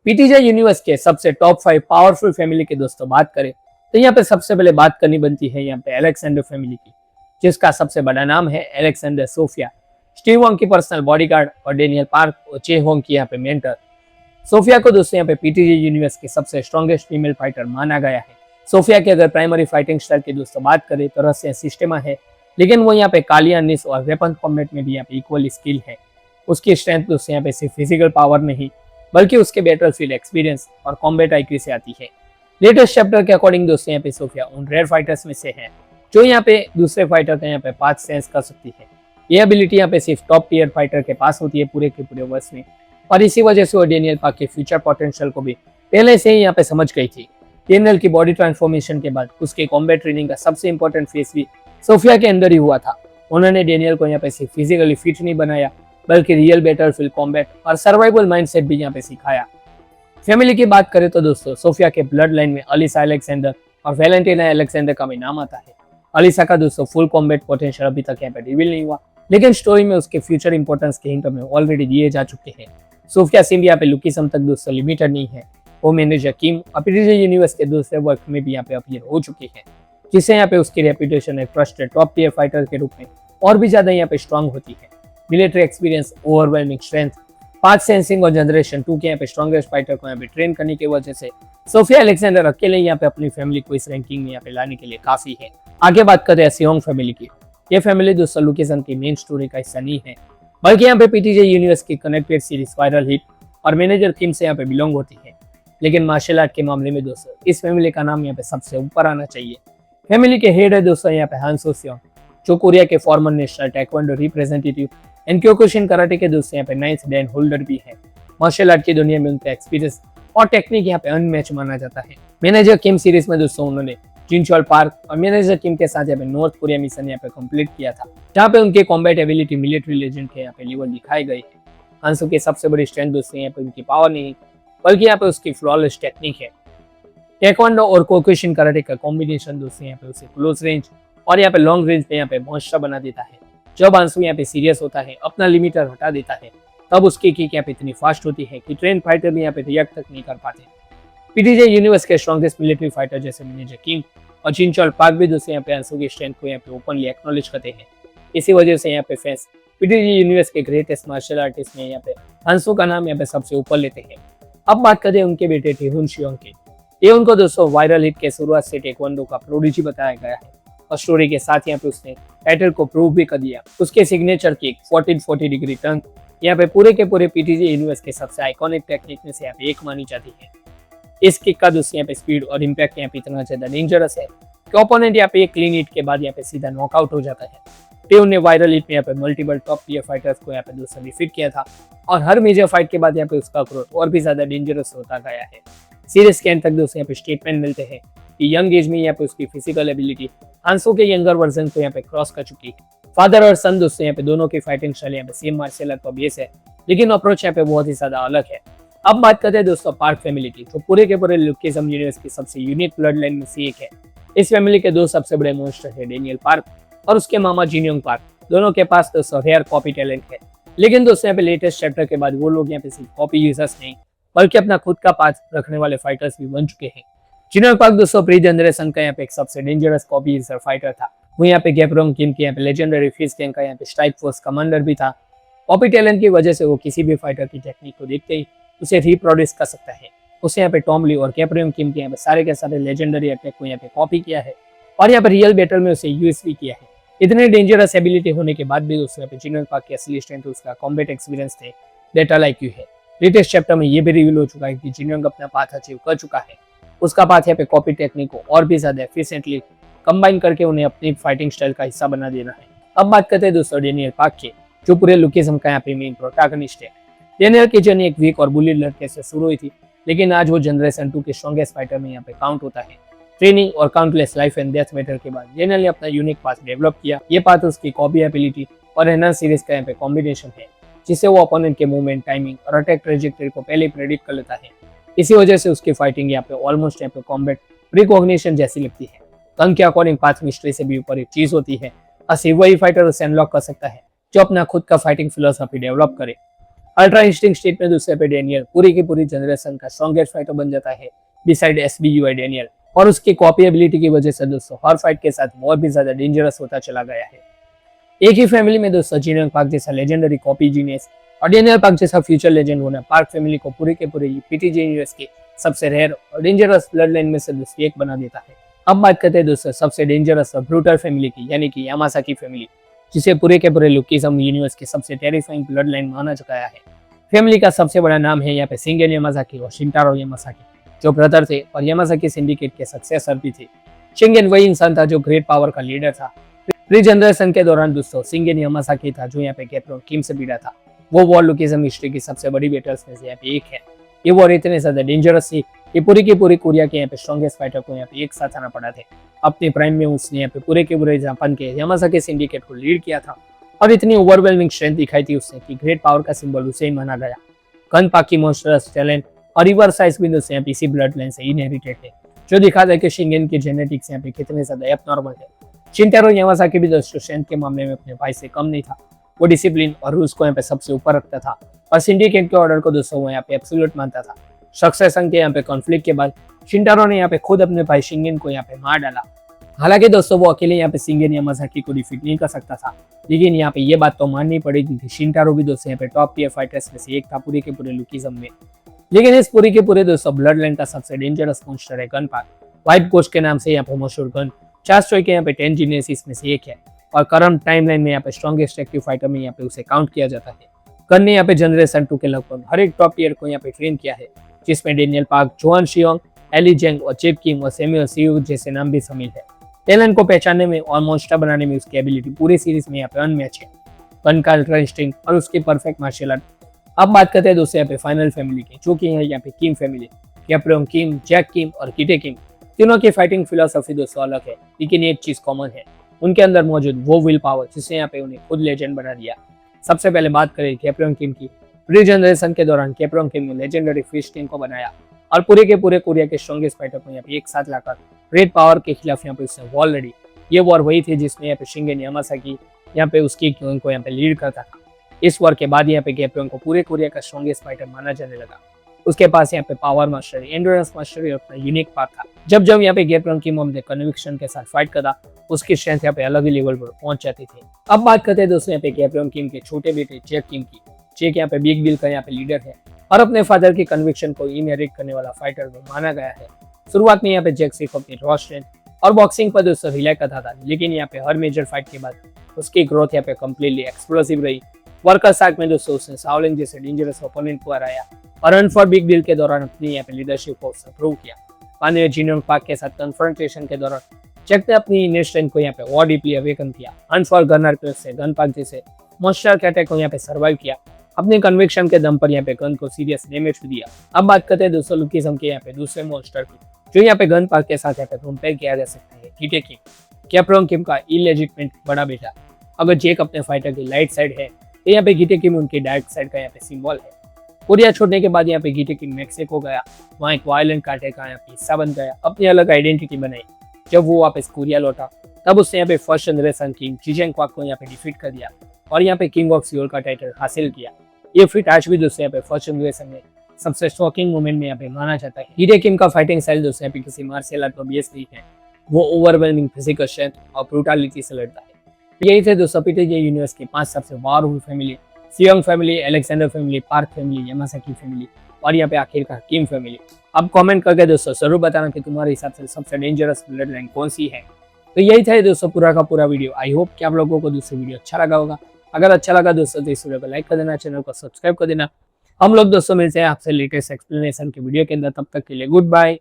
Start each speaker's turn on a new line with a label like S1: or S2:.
S1: पीटीजे universe के सबसे top 5 powerful family की दोस्तों बात करें तो यहाँ पे सबसे पहले बात करनी बनती है यहाँ पे अलेक्जेंडर फैमिली की, जिसका सबसे बड़ा नाम है अलेक्जेंडर सोफिया, स्टीव वॉन्ग की पर्सनल बॉडीगार्ड और डेनियल पार्क और चे होंग की यहाँ पे मेंटर। सोफिया को दोस्तों यहाँ पे पीटीजे यूनिवर्स की सबसे स्ट्रॉन्गेस्ट फीमेल फाइटर माना गया है। सोफिया की अगर प्राइमरी फाइटिंग स्टाइल की दोस्तों बात करें तो रसियन सिस्टेमा है, लेकिन वो यहाँ पे कालियानिस और वेपन कॉम्बैट में भी यहाँ पे इक्वली स्किल है। उसकी स्ट्रेंथ दोस्तों यहाँ पे सिर्फ फिजिकल पावर नहीं बल्कि उसके बैटलफील्ड एक्सपीरियंस और कॉम्बैट आईक्यू से आती है। लेटेस्ट चैप्टर के अकॉर्डिंग दोस्तों यहाँ पे सोफिया उन रेयर फाइटर्स में से है जो यहाँ पे दूसरे फाइटर का यहाँ पे पाथ सेंस कर सकती है। ये एबिलिटी यहाँ पे सिर्फ टॉप टियर फाइटर के पास होती है पूरे के पूरे वर्ष में, और इसी वजह से वो डेनियल पार्क के फ्यूचर पोटेंशियल को भी पहले से ही यहाँ पे समझ गई थी। डेनियल की बॉडी ट्रांसफॉर्मेशन के बाद उसके कॉम्बैट ट्रेनिंग का सबसे इंपॉर्टेंट फेज भी सोफिया के अंदर ही हुआ था। उन्होंने डेनियल को यहाँ पे सिर्फ फिजिकली फिट नहीं बनाया बल्कि रियल बैटलफील्ड कॉम्बैट और सर्वाइवल माइंडसेट भी यहाँ पे सिखाया। फैमिली की बात करें तो दोस्तों सोफिया के ब्लड लाइन में अलीसा अलेक्जेंडर और वैलेंटिना अलेक्जेंडर का भी नाम आता है। अलीसा का दोस्तों फुल कॉम्बैट पोटेंशियल अभी तक यहाँ पे रिवील नहीं हुआ, लेकिन स्टोरी में उसके फ्यूचर इंपॉर्टेंस के हिंट में ऑलरेडी दिए जा चुके हैं। सोफिया सिम यहाँ पे लुकिसम तक दोस्तों लिमिटेड नहीं है, वो मैनेजर किम और पीटीजे यूनिवर्स के दूसरे वर्क में भी यहाँ पे अपीयर हो चुकी है, जिससे यहाँ पे उसकी रेपुटेशन एक ट्रस्टेड टॉप टियर फाइटर के रूप में और भी ज्यादा यहाँ पे स्ट्रॉन्ग होती है। Military experience, overwhelming strength, path sensing और जनरेशन 2 के यहाँ पे स्ट्रॉन्गेस्ट फाइटर को यहाँ पे ट्रेन करने की वजह से सोफिया अलेक्जेंडर अकेले यहाँ पे अपनी फैमिली को इस रैंकिंग में यहाँ पे लाने के लिए काफी है। आगे बात करते हैं सियोंग फैमिली की। ये फैमिली दोस्तों लुकेसन की मेन स्टोरी का हिस्सा नहीं है, बल्कि यहाँ पे पीटीजे यूनिवर्स की कनेक्टेड सीरीज वायरल हिट और मैनेजर किम से यहाँ पे बिलोंग होती है। लेकिन मार्शल आर्ट के मामले में दोस्तों इस फैमिली का नाम यहाँ पे सबसे ऊपर आना चाहिए। फैमिली के हेड है दोस्तों यहाँ पे हान सो सियोंग, जो कोरिया के farmer national taekwondo representative and Kyokushin karate के दोस्तों यहाँ पे 9th डैन होल्डर भी है। मार्शल आर्ट की दुनिया में उनका एक्सपीरियंस और टेक्निक यहाँ पे अनमैच माना जाता है। मैनेजर किम सीरीज में दोस्तों उन्होंने जिनचोल पार्क और मैनेजर किम के साथ यहाँ पे नॉर्थ कोरिया मिशन यहाँ पे कंप्लीट किया था, जहाँ पे उनके कॉम्बैट एबिलिटी मिलिट्री लेजेंड के यहाँ पे लेवल दिखाए गए हैं। हांसो की सबसे बड़ी स्ट्रेंथ दोस्तों यहाँ पे उनकी पावर नहीं बल्कि यहाँ पे उसकी फ्लॉलेस टेक्निक है। टेक्वांडो और क्योकुशिन कराटे का कॉम्बिनेशन दोस्तों यहाँ पे उसे क्लोज रेंज और यहाँ पे लॉन्ग रेंज पे यहाँ पे मॉन्स्टर बना देता है। जब हांसो यहाँ पे सीरियस होता है, अपना लिमिटर हटा देता है, तब उसकी किक यहाँ पे इतनी फास्ट होती है कि ट्रेन फाइटर भी यहाँ पे रिएक्ट तक नहीं कर पाते। पीटीजे यूनिवर्स के स्ट्रॉन्गेस्ट मिलिट्री फाइटर जैसे मैनेजर किम और जिनचोल पार्क भी दोस्तों यहाँ पे हांसो की स्ट्रेंथ को यहाँ पे ओपनली एक्नॉलेज करते हैं। इसी वजह से यहाँ पे फैंस पीटीजे यूनिवर्स के ग्रेटेस्ट मार्शल आर्टिस्ट में यहाँ पे हांसो का नाम यहाँ पे सबसे ऊपर लेते हैं। अब बात करते हैं उनके बेटे टेहुन शियोंग की। ये उनको दोस्तों वायरल हिट के शुरुआत से टेक्वांडो का प्रोडिजी बताया गया है और स्टोरी के साथ यहाँ पे उसने टाइटल को प्रूव भी कर दिया। उसके सिग्नेचर किक 1440 डिग्री टर्न यहाँ पे पूरे के पूरे पीटीजे यूनिवर्स के सबसे आइकॉनिक टेक्निक में से यहाँ पे एक मानी जाती है। इस किक का दोस्तों यहाँ पे स्पीड और इम्पैक्ट यहाँ पे इतना ज्यादा डेंजरस है कि ओपोनेंट यहाँ पे एक क्लीन हिट के बाद यहाँ पे सीधा नॉकआउट हो जाता है। टेहुन ने वायरल हिट में यहाँ पे मल्टीपल टॉप टियर फाइटर्स को यहाँ पे दोस्तों डिफीट किया था और हर मेजर फाइट के बाद यहाँ पे उसका ग्रोथ और भी ज्यादा डेंजरस होता गया है। सीरीज के एंड तक दोस्तों यहाँ पे स्टेटमेंट मिलते हैं कि यंग एज में यहाँ पे उसकी फिजिकल एबिलिटी हांसो के यंगर वर्जन को यहाँ पे क्रॉस कर चुकी है। फादर और सन दोस्तों यहाँ पे दोनों की फाइटिंग स्टाइल यहाँ पे सेम मार्शल आर्ट का बेस है, लेकिन अप्रोच यहाँ पे बहुत ही ज्यादा अलग है। अब बात करते हैं दोस्तों पार्क फैमिली की, जो पूरे के पूरे लुकेसम यूनिवर्स की सबसे यूनिक ब्लड लाइन में से एक है। इस फैमिली के दो सबसे बड़े मॉन्स्टर है डेनियल पार्क और उसके मामा जिनयोंग पार्क। दोनों के पास दोस्तों रेयर कॉपी टैलेंट है, लेकिन दोस्तों यहाँ पे लेटेस्ट चैप्टर के बाद वो लोग यहाँ पे सिर्फ कॉपी यूजर्स नहीं बल्कि अपना खुद का पाथ रखने वाले फाइटर्स भी बन चुके हैं। जिनयोंग पार्क दोस्तों प्री जनरेशन का यहाँ पे एक सबसे डेंजरस कॉपी यूजर फाइटर था। वो यहाँ पे गैपरोंग किम के यहाँ पे लेजेंडरी फिश गैंग का यहाँ पे स्ट्राइक फोर्स कमांडर भी था। कॉपी टैलेंट की वजह से वो किसी भी फाइटर की टेक्निक को देखते ही उसे रिप्रोड्यूस कर सकता है। उसे यहाँ पे टॉम ली और गैपरोंग किम के यहाँ पे सारे के सारे लेजेंडरी अटैक को यहाँ पे कॉपी किया है और यहाँ पे रियल बैटल में उसे यूज भी किया है। इतने डेंजरस एबिलिटी होने के बाद भी उसके यहाँ पे जिनयोंग पार्क की असली स्ट्रेंथ उसका कॉम्बैट एक्सपीरियंस थे, बैटल आईक्यू है। लेटेस्ट चैप्टर में ये भी रिवील हो चुका है कि जिनयोंग अपना पाथ अचीव कर चुका है। उसका पाथ यहाँ पे कॉपी टेक्निक को और भी ज्यादा एफिशिएंटली कंबाइन करके उन्हें अपनी फाइटिंग स्टाइल का हिस्सा बना देना है। अब बात करते हैं दोस्तों डेनियल पार्क के, जो पूरे लुकेसम का यहाँ पे मेन प्रोटैगनिस्ट है। डेनियल की जर्नी एक वीक और बुलिड लड़के से शुरू हुई थी, लेकिन आज वो जनरेशन 2 के स्ट्रॉन्गेस्ट फाइटर में यहाँ पे काउंट होता है। ट्रेनिंग और countless life and death matter के बाद डेनियल ने अपना यूनिक पाथ डेवलप किया। ये पाथ उसकी कॉपी एबिलिटी और एनहांस सीरीज का यहाँ पे कॉम्बिनेशन है, जिससे वो ओपोनेंट के मूवमेंट, टाइमिंग और अटैक ट्रेजेक्टरी को पहले प्रेडिक्ट कर लेता है। इसी वजह से उसकी फाइटिंग यहाँ पे ऑलमोस्ट यहाँ पे कॉम्बैट प्रीकॉग्निशन जैसी लगती है। तंग के अकॉर्डिंग पाथ मिस्ट्री से भी ऊपर एक चीज होती है, सिर्फ वही फाइटर उसे अनलॉक कर सकता है जो अपना खुद का फाइटिंग फिलोसफी डेवलप करे। अल्ट्रा इंस्टिंक्ट स्टेट में दोस्तों यहाँ पे डेनियल पूरी की पूरी जनरेशन का स्ट्रॉन्गेस्ट फाइटर बन जाता है बिसाइड SBUI डेनियल, और उसकी कॉपी एबिलिटी की वजह से दोस्तों हर फाइट के साथ और भी ज्यादा डेंजरस होता चला गया है। एक ही फैमिली में दोस्तों जीनियस पार्क जैसा लेजेंडरी कॉपी जीनियस और डेनियल पार्क जैसा फ्यूचर लेजेंड होना पार्क फैमिली को पूरे के पूरे PTG यूनिवर्स के सबसे रेयर और डेंजरस ब्लड लाइन में से दोस्तों एक बना देता है। अब बात करते हैं दोस्तों सबसे डेंजरस और ब्रूटल फैमिली की, यानी कि यामासाकी फैमिली, जिसे पूरे के पूरे लुकिज्म यूनिवर्स के सबसे टेरिफाइंग ब्लड लाइन माना गया है। फैमिली का सबसे बड़ा नाम है यहाँ पे शिंगेन यामासाकी और शिंटारो यामासाकी, जो ब्रदर थे और यामासाकी सिंडिकेट के सक्सेसर भी थे। शिंगेन वही इंसान था जो ग्रेट पावर का लीडर था। प्री जनरेशन के दौरान दोस्तों शिंगेन यामासाकी था जो यहाँ पे कैप्टन किम से भिड़ा था। वो वॉर लुकिज्म हिस्ट्री की सबसे बड़ी बैटल्स में से यहाँ पे एक है। ये वॉर इतने ज्यादा डेंजरस थी कि पूरी की पूरी कोरिया के यहाँ पे स्ट्रॉन्गेस्ट फाइटर को यहाँ पे एक साथ आना पड़ा थे। अपने प्राइम में उसने यहाँ पे पूरे के पूरे जापान के यामासाकी सिंडिकेट को लीड किया था और इतनी ओवरवेलमिंग स्ट्रेंथ दिखाई थी उसने कि ग्रेट पावर का सिंबल उसे ही माना गया। गन पाक की मॉन्स्टरस टैलेंट और रिवर्स साइज भी दोस्तों यहाँ पे इसी ब्लड लाइन से इनहेरिटेड है, जो दिखाता है कि शिंगेन की जेनेटिक्स यहाँ पे कितने ज्यादा एबनॉर्मल है। शिंटारो यामासाकी भी दोस्तों स्ट्रेंथ के मामले में अपने भाई से कम नहीं था। वो डिसिप्लिन और रूल्स को यहाँ पे सबसे ऊपर रखता था और सिंडिकेट के ऑर्डर को दोस्तों वो यहाँ पे एब्सोल्यूट मानता था। सक्सेशन के यहाँ पे कॉन्फ्लिक्ट के बाद शिंटारो ने यहाँ पे खुद अपने भाई शिंगेन को यहाँ पे मार डाला। हालांकि दोस्तों वो अकेले यहाँ पे शिंगेन यामासाकी को डिफीट नहीं कर सकता था, लेकिन यहाँ पे ये बात तो माननी पड़ेगी कि शिंटारो भी दोस्तों यहाँ पे टॉप टियर फाइटर्स में से एक था पूरे के पूरे लुकिज्म में। लेकिन इस पूरी के पूरे दोस्तों ब्लड लाइन का सबसे डेंजरस मॉन्स्टर है गन पाक। व्हाइट गोस्ट के नाम से यहाँ पे मशहूर गन चास्टोय के यहाँ पे 10 जीनियस में से एक है और करंट टाइमलाइन में यहाँ पे स्ट्रॉन्गेस्ट एक्टिव फाइटर में यहाँ पे उसे काउंट किया जाता है। गन ने यहाँ पे जनरेशन 2 के लगभग हर एक टॉप टियर को यहाँ पे ट्रेन किया है, जिसमें डेनियल पार्क, जोहान शियोंग, एली जेंग और चिप किम और सैमुअल सियू जैसे नाम भी शामिल है। टैलेंट को पहचानने में और मॉन्स्टर बनाने में उसकी एबिलिटी पूरी सीरीज में यहाँ पे अनमैच है। गन का अल्ट्रा इंस्टिंक्ट और उसकी परफेक्ट मार्शल आर्ट। अब बात करते हैं दोस्तों यहाँ पे फाइनल फैमिली की, जो कि है यहाँ पे किम फैमिली। कैप्टन किम, जैक किम और किटे किम, तीनों की फाइटिंग फिलोसफी दोस्तों अलग है, लेकिन एक चीज कॉमन है, उनके अंदर मौजूद वो विल पावर जिसने यहाँ पे उन्हें खुद लेजेंड बना दिया। सबसे पहले बात करें कैप्टन किम की। प्री जनरेशन के दौरान कैप्टन किम ने लेजेंडरी फिश टीम को बनाया और पूरे के पूरे कोरिया के स्ट्रॉन्गेस्ट फाइटर को यहाँ पे एक साथ लाकर ग्रेट पावर के खिलाफ यहाँ पे उसने वॉर लड़ी। ये वॉर वही थी जिसमें यहाँ पे शिंगेन यामासाकी यहाँ पे उसकी गैंग को यहाँ पे लीड करता था। इस वॉर के बाद यहाँ पे कैप्टन को पूरे कोरिया का स्ट्रॉन्गेस्ट फाइटर माना जाने लगा। उसके पास यहाँ पे पावर मास्टरी, एंडोरेंस मास्टरी और अपना यूनिक पार्ट था। जब जब यहाँ पे कैप्टन किम अपने कन्विक्शन के साथ फाइट करता, उसकी स्ट्रेंथ यहाँ पे अलग ही लेवल पर पहुंच जाती थी। अब बात करते हैं दोस्तों यहाँ पे कैप्टन किम के छोटे बेटे जैक किम की। जैक यहाँ पे बिग बिल का यहाँ पे लीडर है और अपने फादर की कन्विक्शन को इनहेरिट करने वाला फाइटर को माना गया है। शुरुआत में यहाँ पे जैक सिर्फ अपनी रॉ स्ट्रेंथ और बॉक्सिंग पर दोस्तों रिलाई करता था, लेकिन यहाँ पे हर मेजर फाइट के बाद उसकी ग्रोथ यहाँ पे कम्प्लीटली एक्सप्लोसिव रही। वर्कर साइड में दोस्तों उसने शाओलिन जैसे डेंजरस ओपोनेंट को हराया और रन फॉर बिग बिल के दौरान अपनी यहाँ पे लीडरशिप को प्रूव किया। बाद में जीनियस पार्क के साथ कन्फ्रंटेशन के दौरान जैक ने अपनी इनर स्ट्रेंथ को यहाँ पे और डीपली अवेकन किया। रन फॉर गन आर्कर्स से गन पार्क जैसे मॉन्स्टर के अटैक को यहाँ पे सर्वाइव किया। अपनी कन्विक्शन के दम पर यहाँ पे गन को सीरियस डैमेज दिया। अब बात करते हैं दोस्तों लुकिज्म के यहाँ पे दूसरे मॉन्स्टर की, जो यहाँ पे गन पार्क के साथ यहाँ पे कंपेयर किया जा सकता है, किटे किम, कैप्टन किम का इलेजिटमेट बड़ा बेटा। अगर जैक अपने फाइटर की लाइट साइड है तो यहाँ पे किटे किम उनकी डार्क साइड का यहाँ पे सिंबल है। कोरिया छोड़ने के बाद यहाँ पे किटे किम मैक्सिको गया, वहाँ एक वायलेंट कांटे का यहाँ पे हिस्सा बन गया, अपनी अलग आइडेंटिटी बनाई। जब वो वापस कोरिया लौटा तब उसने यहाँ पे फर्स्ट जनरेशन किंग जीजेंग क्वाक को यहाँ पे डिफीट कर दिया और यहाँ पे किंग ऑफ सियोल का टाइटल हासिल किया। ये फीट आज भी दोस्तों यहाँ पे फर्स्ट जनरेशन में सबसे शॉकिंग मोमेंट में यहाँ पे माना जाता है। किटे किम का फाइटिंग स्टाइल दोस्तों यहाँ पे किसी मार्शल आर्ट को बेस नहीं है, वो ओवरवेलमिंग फिजिकल स्ट्रेंथ और ब्रूटैलिटी से लड़ता है। यही थे दोस्तों पीटीजे यूनिवर्स की 5 सबसे powerful family, Seong family, Alexander family, Park family, Yamasaki family और यहाँ पे आखिरकार किम फैमिली। अब कमेंट करके दोस्तों जरूर बताना कि तुम्हारे हिसाब से सबसे डेंजरस ब्लड लाइन कौन सी है। तो यही था दोस्तों पूरा का पूरा वीडियो। आई होप कि आप लोगों को दूसरी वीडियो अच्छा लगा होगा। अगर अच्छा लगा दोस्तों तो इस वीडियो को लाइक कर देना, चैनल को सब्सक्राइब कर देना। हम लोग दोस्तों मिलते हैं आपसे लेटेस्ट एक्सप्लेनेशन के वीडियो के अंदर। तब तक के लिए गुड बाय।